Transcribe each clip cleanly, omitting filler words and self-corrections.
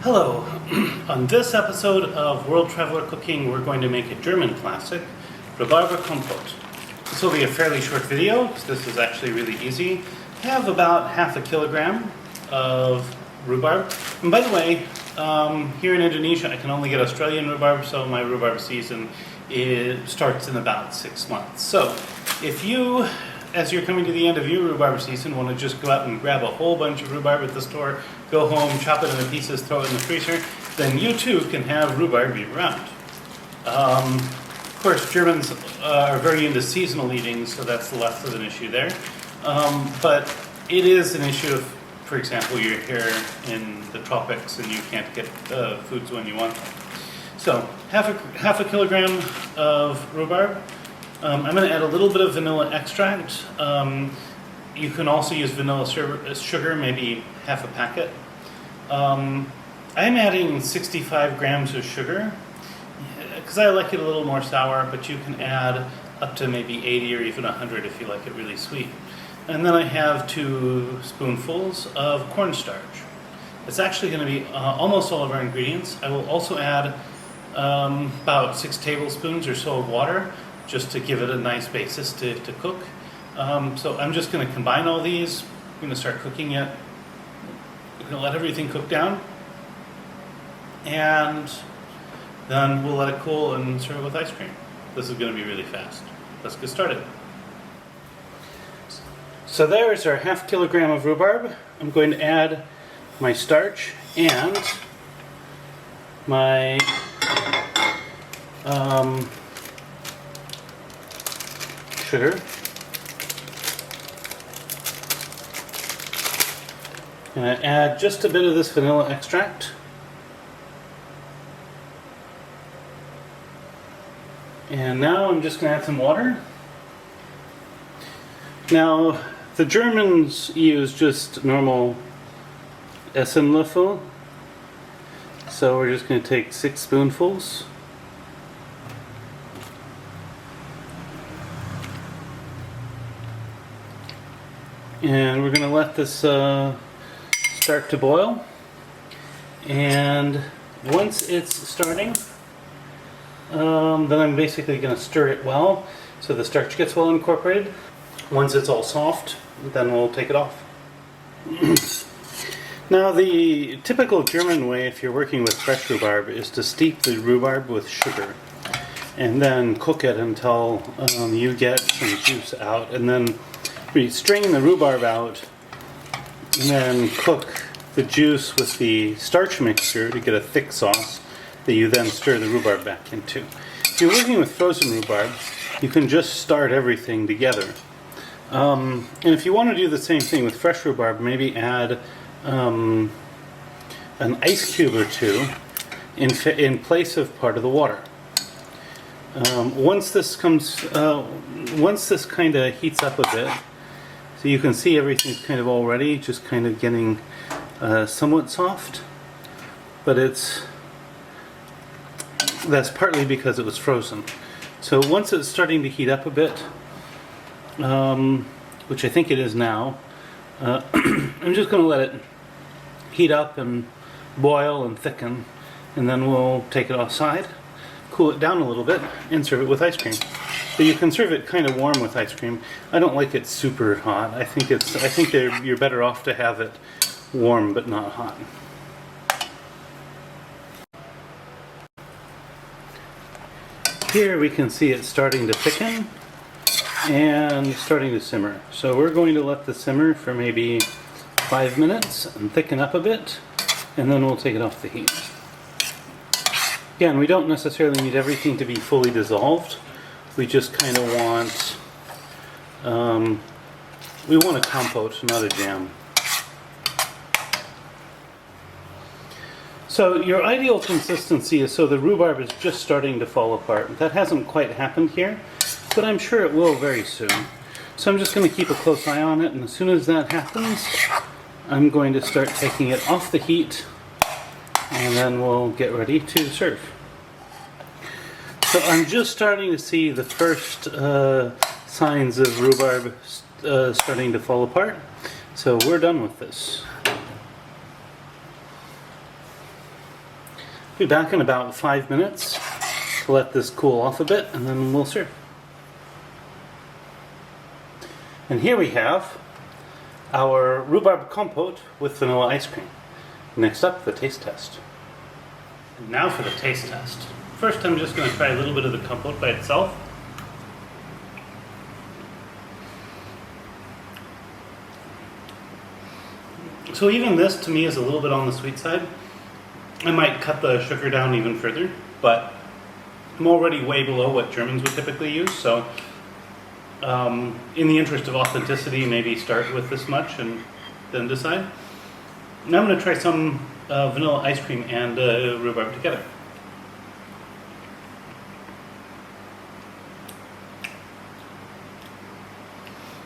Hello. On this episode of World Traveler Cooking, we're going to make a German classic, Rhabarberkompott. This will be a fairly short video, because this is actually really easy. I have about half a kilogram of rhubarb. And by the way, here in Indonesia, I can only get Australian rhubarb, so my rhubarb season starts in about 6 months. So if you, as you're coming to the end of your rhubarb season, want to just go out and grab a whole bunch of rhubarb at the store, go home, chop it into pieces, throw it in the freezer, then you too can have rhubarb year-round. Of course, Germans are very into seasonal eating, so that's less of an issue there. But it is an issue if, for example, you're here in the tropics and you can't get foods when you want them. So half a kilogram of rhubarb. I'm going to add a little bit of vanilla extract. You can also use vanilla sugar, maybe half a packet. I'm adding 65 grams of sugar because I like it a little more sour, but you can add up to maybe 80 or even 100 if you like it really sweet. And then I have 2 spoonfuls of cornstarch. It's actually going to be almost all of our ingredients. I will also add about 6 tablespoons or so of water, just to give it a nice basis to cook. So I'm just going to combine all these. I'm going to start cooking it. We're going to let everything cook down. And then we'll let it cool and serve it with ice cream. This is going to be really fast. Let's get started. So there's our half kilogram of rhubarb. I'm going to add my starch and my sugar. And I add just a bit of this vanilla extract. And now I'm just going to add some water. Now, the Germans use just normal Essenlöffel. So we're just going to take 6 spoonfuls. And we're going to let this start to boil. And once it's starting, then I'm basically going to stir it well so the starch gets well incorporated. Once it's all soft, then we'll take it off. Now, the typical German way, if you're working with fresh rhubarb, is to steep the rhubarb with sugar and then cook it until you get some juice out, and then we strain the rhubarb out and then cook the juice with the starch mixture to get a thick sauce that you then stir the rhubarb back into. If you're working with frozen rhubarb, you can just start everything together. And if you want to do the same thing with fresh rhubarb, maybe add an ice cube or 2 in place of part of the water. Once this kind of heats up a bit, so you can see everything's kind of already just kind of getting somewhat soft, but that's partly because it was frozen. So once it's starting to heat up a bit, which I think it is now, I'm just going to let it heat up and boil and thicken, and then we'll take it offside, cool it down a little bit, and serve it with ice cream. So you can serve it kind of warm with ice cream. I don't like it super hot. I think you're better off to have it warm but not hot. Here we can see it starting to thicken and starting to simmer. So we're going to let this simmer for maybe 5 minutes and thicken up a bit, and then we'll take it off the heat. Again, we don't necessarily need everything to be fully dissolved. We just kind of want, we want a compote, not a jam. So your ideal consistency is so the rhubarb is just starting to fall apart. That hasn't quite happened here, but I'm sure it will very soon. So I'm just going to keep a close eye on it, and as soon as that happens, I'm going to start taking it off the heat, and then we'll get ready to serve. So I'm just starting to see the first signs of rhubarb starting to fall apart. So we're done with this. Be back in about 5 minutes to let this cool off a bit, and then we'll serve. And here we have our rhubarb compote with vanilla ice cream. Next up, the taste test. And now for the taste test. First, I'm just going to try a little bit of the compote by itself. So even this, to me, is a little bit on the sweet side. I might cut the sugar down even further, but I'm already way below what Germans would typically use, so in the interest of authenticity, maybe start with this much and then decide. Now I'm going to try some vanilla ice cream and rhubarb together.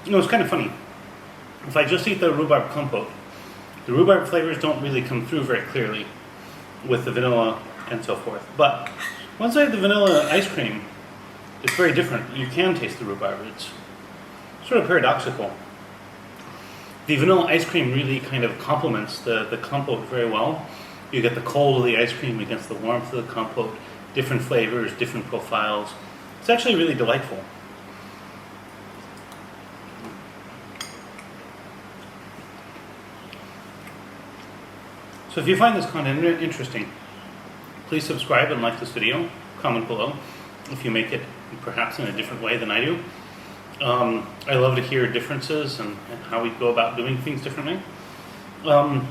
You know, it's kind of funny. If I just eat the rhubarb compote, the rhubarb flavors don't really come through very clearly with the vanilla and so forth. But once I have the vanilla ice cream, it's very different. You can taste the rhubarb. It's sort of paradoxical. The vanilla ice cream really kind of complements the compote very well. You get the cold of the ice cream against the warmth of the compote, different flavors, different profiles. It's actually really delightful. So if you find this content interesting, please subscribe and like this video. Comment below if you make it perhaps in a different way than I do. I love to hear differences and how we go about doing things differently. On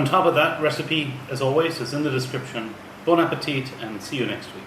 top of that, recipe, as always, is in the description. Bon appetit, and see you next week.